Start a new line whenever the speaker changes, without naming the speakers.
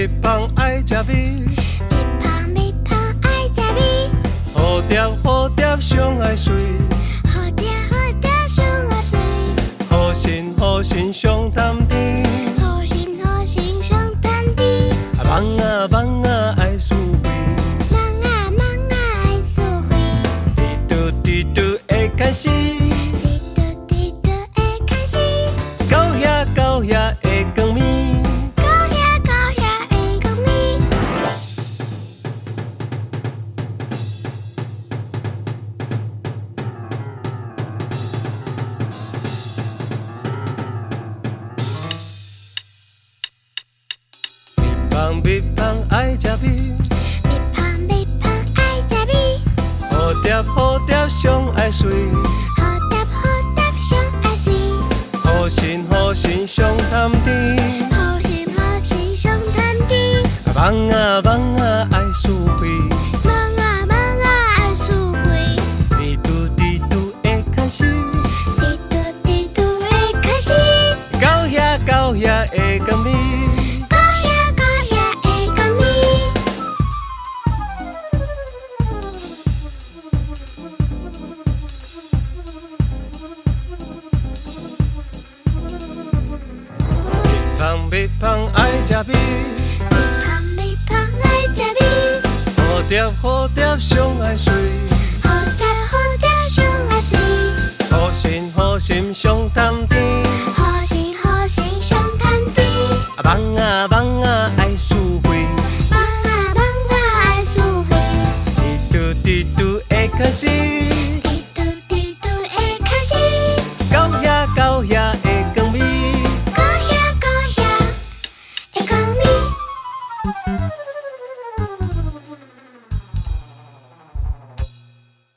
蜜芳爱食米，
蜜芳爱食米，
蝴蝶蝴蝶上爱水，
蝴蝶蝴蝶上爱水，
好心好心上谈甜，
好心好心上谈甜，
梦爱思慧，
梦爱思慧，
滴嘟会开始，
滴嘟会开始，
到遐会光暝。
到遐会光暝。
蜜芳爱食米，
蜜芳爱食米，
蝴蝶上爱水，
蝴蝶上爱水，
好心上谈甜，
好心上谈甜，
梦爱思慧，
梦爱思慧，
滴嘟会开始，
滴嘟会开始，
到遐会光暝。
到遐会光暝。
蜜芳爱食米，
蜜芳爱食米，
蝴蝶上爱水，
蝴蝶上爱水，
好心上谈甜，
好心上谈甜，
梦爱思慧，
梦爱思慧，
滴嘟会开始，
滴嘟会开始，
到遐会光暝。
到遐会光暝。